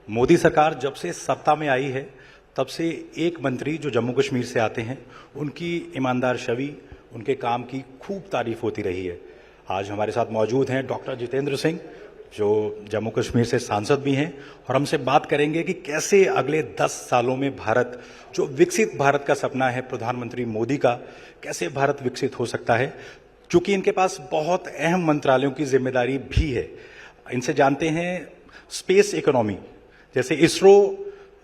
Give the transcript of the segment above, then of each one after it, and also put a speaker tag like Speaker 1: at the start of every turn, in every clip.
Speaker 1: मोदी सरकार जब से सत्ता में आई है तब से एक मंत्री जो जम्मू कश्मीर से आते हैं उनकी ईमानदार छवि, उनके काम की खूब तारीफ होती रही है। आज हमारे साथ मौजूद हैं डॉक्टर जितेंद्र सिंह, जो जम्मू कश्मीर से सांसद भी हैं, और हमसे बात करेंगे कि कैसे अगले 10 सालों में भारत, जो विकसित भारत का सपना है प्रधानमंत्री मोदी का, कैसे भारत विकसित हो सकता है, क्योंकि इनके पास बहुत अहम मंत्रालयों की जिम्मेदारी भी है। इनसे जानते हैं स्पेस इकोनॉमी, जैसे इसरो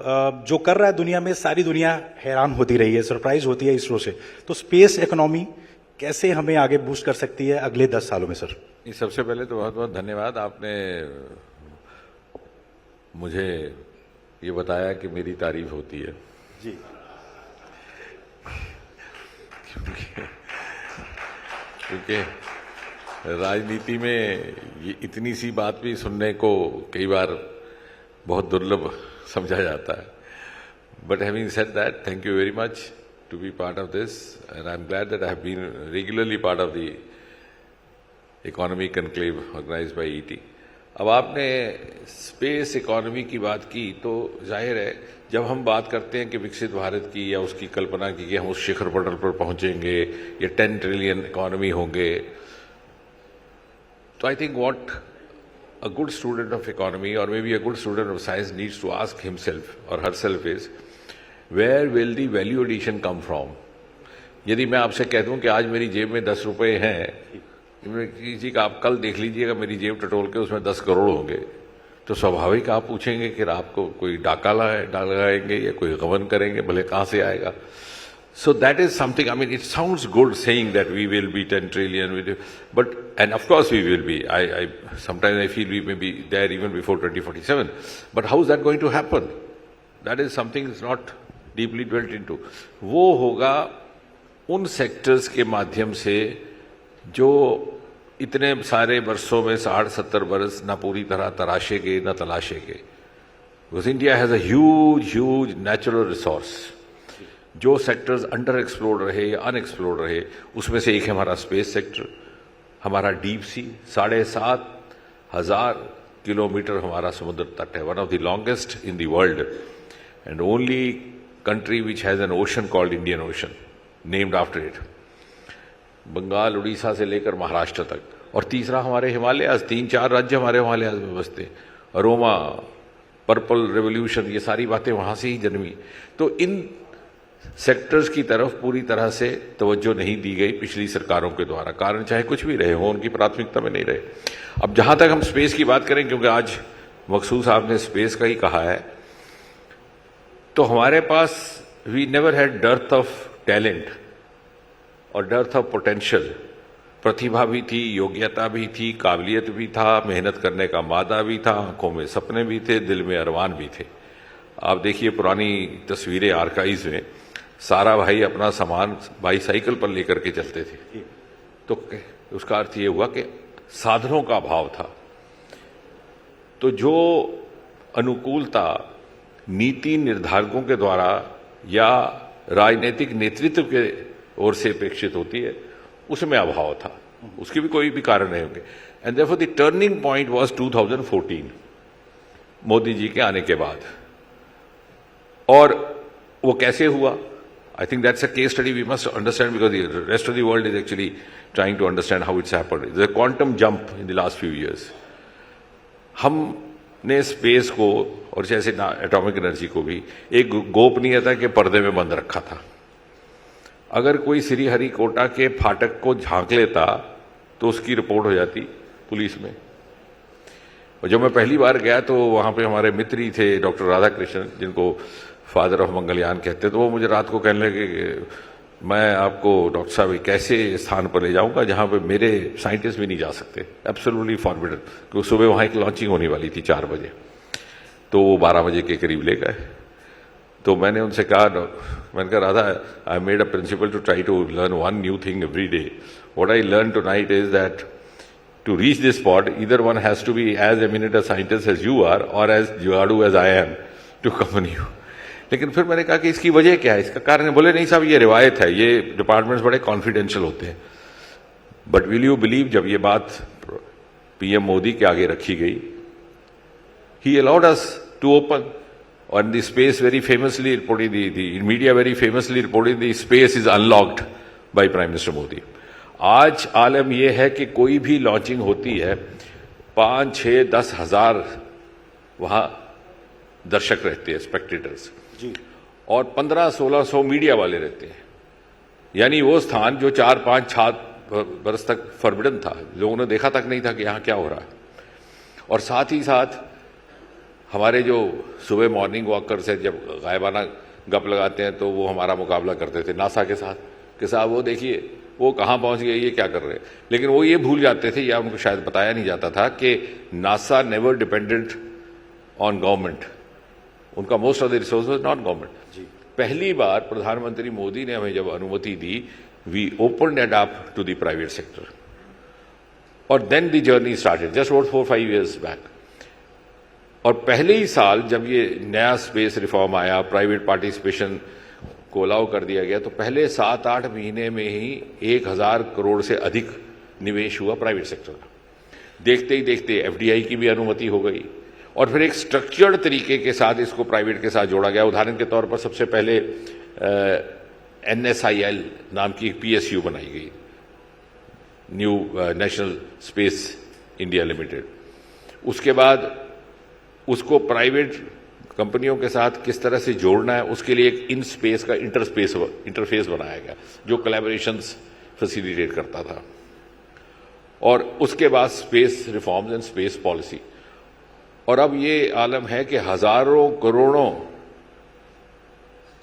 Speaker 1: जो कर रहा है दुनिया में, सारी दुनिया हैरान होती रही है, सरप्राइज होती है इसरो से। तो स्पेस इकोनॉमी कैसे हमें आगे बूस्ट कर सकती है अगले 10 सालों में सर?
Speaker 2: सबसे पहले तो बहुत बहुत धन्यवाद, आपने मुझे ये बताया कि मेरी तारीफ होती है
Speaker 1: जी।
Speaker 2: क्योंकि राजनीति में ये इतनी सी बात भी सुनने को कई बार बहुत दुर्लभ समझा जाता है। But having said that, thank you very much to be part of this and I am glad that I have been regularly part of the economy conclave organised by ET. अब आपने स्पेस इकोनॉमी की बात की, तो जाहिर है जब हम बात करते हैं कि विकसित भारत की या उसकी कल्पना की कि हम उस शिखर पटल पर पहुंचेंगे या 10 ट्रिलियन इकोनॉमी होंगे, तो I think what a good student of economy or maybe a good student of science needs to ask himself or herself is, where will the value addition come from? यदि मैं आपसे कह दूं कि आज मेरी जेब में 10 रुपए हैं, जी का आप कल देख लीजिएगा मेरी जेब टटोल के उसमें 10 करोड़ होंगे, तो स्वाभाविक आप पूछेंगे कि आपको कोई डाका लगाएंगे या कोई गबन करेंगे, भले कहां से आएगा। So that is something, I mean, it sounds good saying that we will be 10 trillion, but, and of course we will be. Sometimes I feel we may be there even before 2047. But how is that going to happen? That is something that's not deeply dwelt into. वो होगा उन sectors के माध्यम से जो इतने सारे वर्षों में 60-70 वर्ष न पूरी तरह तराशे गए न तलाशे गए। Because India has a huge natural resource. जो सेक्टर्स अंडर एक्सप्लोर्ड रहे या अनएक्सप्लोर्ड रहे, उसमें से एक है हमारा स्पेस सेक्टर, हमारा डीप सी, 7,500 किलोमीटर हमारा समुद्र तट है, one of the longest in the world and only country which has an ocean called Indian Ocean named after it. Bengal, Orissa से लेकर महाराष्ट्र तक। और तीसरा हमारे हिमालयाज, 3-4 राज्य हमारे हिमालयाज में बसते, अरोमा, पर्पल रेवोल्यूशन, ये सारी बातें वहां से ही जन्मी। तो इन सेक्टर्स की तरफ पूरी तरह से तवज्जो नहीं दी गई पिछली सरकारों के द्वारा, कारण चाहे कुछ भी रहे हो, उनकी प्राथमिकता में नहीं रहे। अब जहां तक हम स्पेस की बात करें, क्योंकि आज मकसूद साहब ने स्पेस का ही कहा है, तो हमारे पास we never had dearth of talent और डर्थ ऑफ पोटेंशियल। प्रतिभा भी थी, योग्यता भी थी, काबिलियत भी था, मेहनत करने का मादा भी था, आंखों में सपने भी थे, दिल में अरमान भी थे। आप देखिए पुरानी तस्वीरें आर्काइव्स में, सारा भाई अपना सामान बाईसाइकिल पर लेकर के चलते थे, तो उसका अर्थ ये हुआ कि साधनों का अभाव था। तो जो अनुकूलता नीति निर्धारकों के द्वारा या राजनीतिक नेतृत्व के ओर से अपेक्षित होती है, उसमें अभाव था, उसके भी कोई भी कारण नहीं होंगे। And therefore the turning point was 2014, Modi ji के आने के बाद। और वो कैसे हुआ? I think that's a case study we must understand, because the rest of the world is actually trying to understand how it's happened. There's a quantum jump in the last few years. हमने space को और जैसे atomic energy को भी एक गोपनीयता के पर्दे में बंद रखा था। अगर कोई श्रीहरिकोटा के फाटक को झांक लेता तो उसकी रिपोर्ट हो जाती पुलिस में। और जब मैं पहली बार गया तो वहां पे हमारे मित्र ही थे डॉक्टर राधाकृष्णन, जिनको फादर ऑफ मंगलयान कहते, तो वो मुझे रात को कहने लगे कि मैं आपको डॉक्टर साहब कैसे स्थान पर ले जाऊंगा जहां पे मेरे साइंटिस्ट भी नहीं जा सकते, एब्सोल्युटली फॉरबिडन, क्योंकि सुबह वहां एक लॉन्चिंग होने वाली थी 4 बजे, तो वो 12 बजे के करीब ले गए। तो मैंने उनसे कहा, मैंने कहा Radha, I made a principle to try to learn one new thing every day. What I learn tonight is that to reach this spot, either one has to be as eminent a scientist as you are or as जुगाड़ू as I am to accompany you. लेकिन फिर मैंने कहा कि इसकी वजह क्या है, इसका कारण है? बोले नहीं साहब, ये रिवायत है, ये डिपार्टमेंट्स बड़े कॉन्फिडेंशियल होते हैं। बट विल यू बिलीव, जब ये बात पीएम मोदी के आगे रखी गई, he allowed us to open. And the space very famously reported, the media very famously reported the space is unlocked by Prime Minister Modi. आज आलम यह है कि कोई भी लॉन्चिंग होती है 5, 6, 10 हजार वहां दर्शक रहते हैं, स्पेक्टेटर्स जी, और 1500-1600 मीडिया वाले रहते हैं। यानी वो स्थान जो 4, 5, 6 बरस तक फॉरबिडन था, लोगों ने देखा तक नहीं था कि यहां क्या हो रहा है। और साथ ही साथ हमारे जो सुबह मॉर्निंग वॉकर्स हैं, जब गायबाना गप लगाते हैं तो वो हमारा मुकाबला करते थे नासा के साथ कि साहब वो देखिए वो कहाँ पहुंच गए, ये क्या कर रहे हैं। लेकिन वो ये भूल जाते थे या उनको शायद बताया नहीं जाता था कि NASA never dependent on government, उनका most of the resource was not government. पहली बार प्रधानमंत्री मोदी ने हमें जब अनुमति दी, we opened it up to the private sector, और then the journey started just about 4-5 years back. और पहले ही साल जब ये नया स्पेस रिफॉर्म आया, प्राइवेट पार्टिसिपेशन को अलाउ कर दिया गया, तो पहले 7-8 महीने में ही 1000 करोड़ से अधिक निवेश हुआ प्राइवेट सेक्टर का। देखते ही देखते एफडीआई की भी अनुमति हो गई, और फिर एक स्ट्रक्चर्ड तरीके के साथ इसको प्राइवेट के साथ जोड़ा गया। उदाहरण के तौर पर सबसे पहले NSIL नाम की एक PSU बनाई गई, new national space India limited. उसके बाद उसको प्राइवेट कंपनियों के साथ किस तरह से जोड़ना है, उसके लिए एक इन स्पेस का इंटरफेस बनाया गया जो कोलैबोरेशंस फैसिलिटेट करता था। और उसके बाद space reforms and space policy. और अब ये आलम है कि हजारों करोड़ों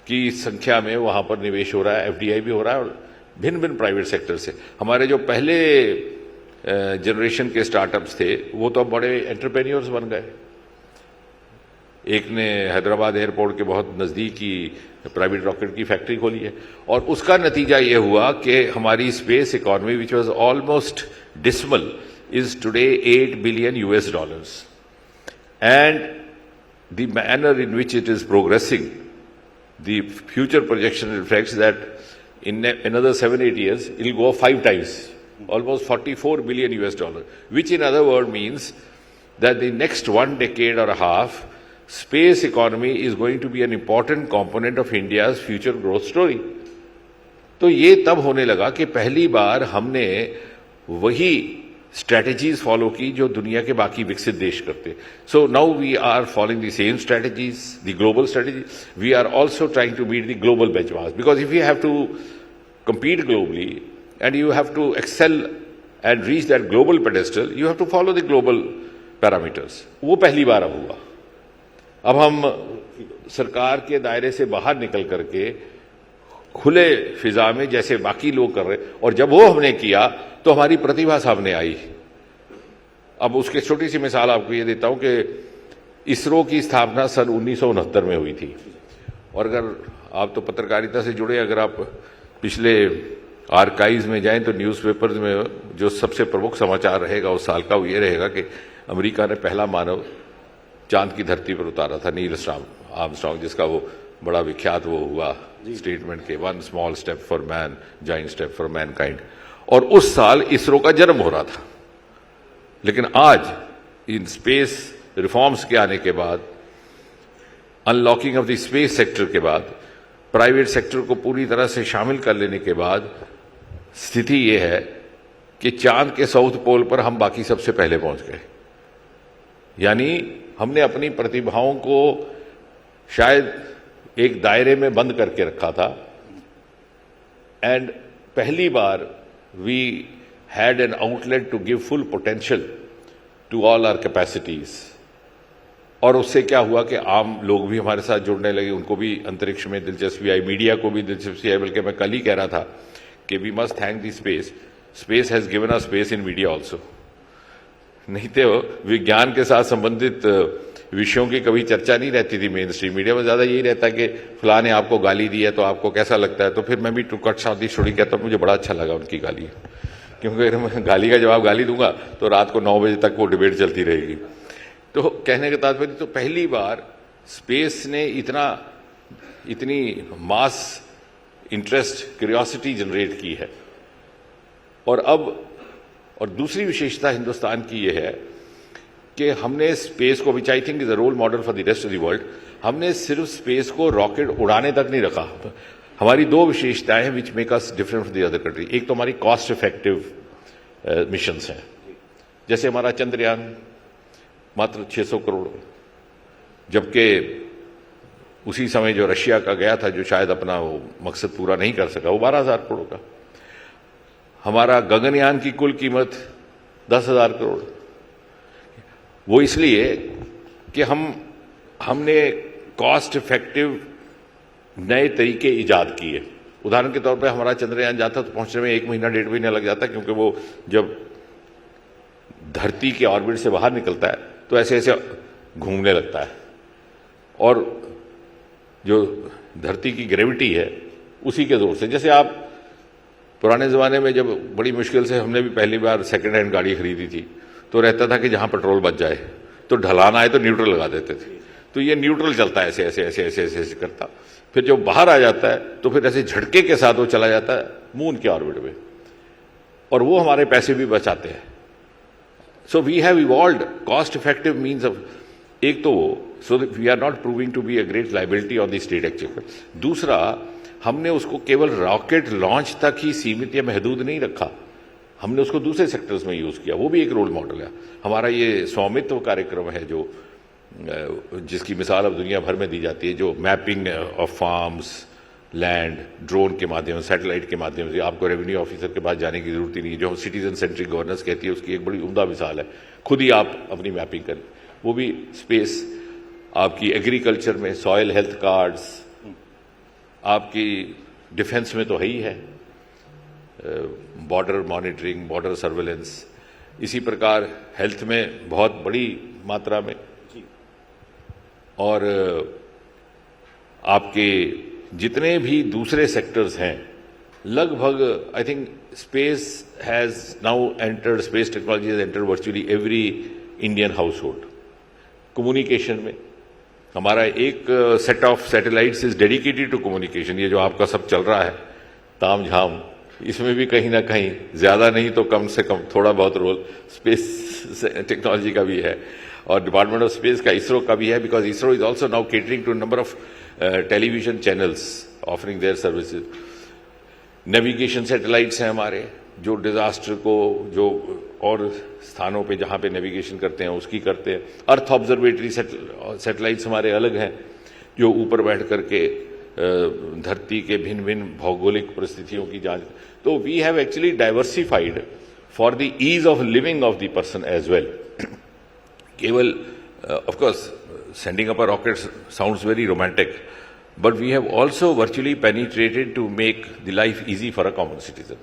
Speaker 2: की संख्या में वहां पर निवेश हो रहा है, एफडीआई भी हो रहा है, और भिन्न भिन्न प्राइवेट सेक्टर से। हमारे जो पहले जनरेशन के स्टार्टअप्स थे वो तो अब बड़े एंटरप्रेन्योर्स बन गए। एक ने हैदराबाद एयरपोर्ट के बहुत नजदीक ही प्राइवेट रॉकेट की फैक्ट्री खोली है, और उसका नतीजा यह हुआ कि हमारी space economy which was almost dismal is today $8 billion, and the manner in which it is progressing, the future projection reflects that in another 7-8 years it will go up 5 times, almost $44 billion, which in other words means that the next 1 decade or a half space economy is going to be an important component of India's future growth story. तो ये तब होने लगा कि पहली बार हमने वही strategies follow की जो दुनिया के बाकी विकसित देश करते। So now we are following the same strategies, the global strategy. We are also trying to meet the global benchmarks, because if you have to compete globally and you have to excel and reach that global pedestal, you have to follow the global parameters. वो पहली बार अब हुआ। अब हम सरकार के दायरे से बाहर निकल करके खुले फिजा में जैसे बाकी लोग कर रहे, और जब वो हमने किया तो हमारी प्रतिभा सामने आई। अब उसकी छोटी सी मिसाल आपको ये देता हूं कि इसरो की स्थापना सन 1969 में हुई थी। और अगर आप तो पत्रकारिता से जुड़े, अगर आप पिछले आर्काइव्स में जाएं तो न्यूज़पेपर्स में जो सबसे प्रमुख समाचार रहेगा उस साल का वो ये रहेगा कि अमेरिका ने पहला मानव चांद की धरती पर उतारा था, नील आर्मस्ट्रांग, जिसका वो बड़ा विख्यात वो हुआ स्टेटमेंट के 1 small step for man, giant step for mankind। और उस साल इसरो का जन्म हो रहा था। लेकिन आज इन स्पेस रिफॉर्म्स के आने के बाद, unlocking of the space sector के बाद, प्राइवेट सेक्टर को पूरी तरह से शामिल कर लेने के बाद स्थिति यह है कि चांद के साउथ पोल पर हम बाकी सबसे पहले पहुंच गए। यानी हमने अपनी प्रतिभाओं को शायद एक दायरे में बंद करके रखा था, एंड पहली बार we had an outlet to give full potential to all our capacities. और उससे क्या हुआ कि आम लोग भी हमारे साथ जुड़ने लगे, उनको भी अंतरिक्ष में दिलचस्पी आई, मीडिया को भी दिलचस्पी आई। बल्कि मैं कल ही कह रहा था कि we must thank the space, space has given us space in media also. नहीं तो विज्ञान के साथ संबंधित विषयों की कभी चर्चा नहीं रहती थी मेन स्ट्रीम मीडिया में। ज्यादा यही रहता कि फलां ने आपको गाली दी है तो आपको कैसा लगता है, तो फिर मैं भी टू कट शादी छोड़ी कहता हूं मुझे बड़ा अच्छा लगा उनकी गाली, क्योंकि अगर मैं गाली का जवाब गाली दूंगा तो रात को 9 बजे तक वो डिबेट चलती रहेगी। तो कहने का तात्पर्य, तो पहली बार स्पेस ने इतनी मास इंटरेस्ट, क्यूरियोसिटी जनरेट की है। और दूसरी विशेषता हिंदुस्तान की यह है कि हमने स्पेस को, which I think is a role model for the rest of the world, हमने सिर्फ स्पेस को रॉकेट उड़ाने तक नहीं रखा। हमारी दो विशेषताएं हैं which make us different from the other country. एक तो हमारी कॉस्ट इफेक्टिव मिशंस हैं, जैसे हमारा चंद्रयान मात्र 600 करोड़, जबकि उसी समय जो रशिया का गया था, जो शायद अपना वो मकसद पूरा नहीं कर सका, वो 12,000 करोड़ का। हमारा गगनयान की कुल कीमत 10,000 करोड़। वो इसलिए कि हमने कॉस्ट इफेक्टिव नए तरीके ईजाद किए। उदाहरण के तौर पे हमारा चंद्रयान जाता तो पहुंचने में 1 महीना 1.5 महीना लग जाता, क्योंकि वो जब धरती के ऑर्बिट से बाहर निकलता है तो ऐसे ऐसे घूमने लगता है, और जो धरती की ग्रेविटी है उसी के जोर से, जैसे आप पुराने ज़माने में जब बड़ी मुश्किल से हमने भी पहली बार सेकंड हैंड गाड़ी खरीदी थी, तो रहता था कि जहां पेट्रोल बच जाए तो ढलान आए तो न्यूट्रल लगा देते थे, तो ये न्यूट्रल चलता है ऐसे ऐसे ऐसे ऐसे ऐसे ऐसे करता, फिर जब बाहर आ जाता है तो फिर ऐसे झटके के साथ वो चला जाता है मून के ऑर्बिट में, और वो हमारे पैसे भी बचाते हैं। So we have evolved cost effective means of, एक तो वो, so we are not proving to be a great liability on the state actually. दूसरा, हमने उसको केवल रॉकेट लॉन्च तक ही सीमित या महदूद नहीं रखा, हमने उसको दूसरे सेक्टर्स में यूज किया, वो भी एक रोल मॉडल है। हमारा ये स्वामित्व कार्यक्रम है जो जिसकी मिसाल अब दुनिया भर में दी जाती है, जो mapping of farms, land, drone के माध्यम से, सैटेलाइट के माध्यम से, आपको रेवेन्यू ऑफिसर के पास जाने की जरूरत ही नहीं है, जो सिटीजन सेंट्रिक गवर्नेंस कहती है उसकी एक बड़ी उम्दा मिसाल है। खुद ही आप अपनी मैपिंग करें, वो भी स्पेस, आपकी एग्रीकल्चर में सॉयल हेल्थ कार्ड्स, आपकी डिफेंस में तो है ही है, बॉर्डर मॉनिटरिंग, बॉर्डर सर्वेलेंस, इसी प्रकार हेल्थ में बहुत बड़ी मात्रा में, और आपके जितने भी दूसरे सेक्टर्स हैं लगभग, I think space has now entered, space technology has entered virtually every Indian household. Communication में हमारा एक set of satellites is dedicated to communication. ये जो आपका सब चल रहा है ताम झाम, इसमें भी कहीं ना कहीं ज्यादा नहीं तो कम से कम थोड़ा बहुत रोल स्पेस टेक्नोलॉजी का भी है, और डिपार्टमेंट ऑफ स्पेस का, इसरो का भी है, because ISRO is also now catering to number of television channels offering their services. Navigation satellites हैं हमारे, जो डिजास्टर को, जो और स्थानों पे जहां पे नेविगेशन करते हैं उसकी करते हैं। अर्थ ऑब्जर्वेटरी सैटेलाइट्स हमारे अलग हैं, जो ऊपर बैठ करके धरती के भिन्न भिन्न भौगोलिक परिस्थितियों की जांच। तो we have actually diversified for the ease of living of the person as well. केवल of course sending up a rocket sounds very romantic, but we have also virtually penetrated to make the life easy for a common citizen.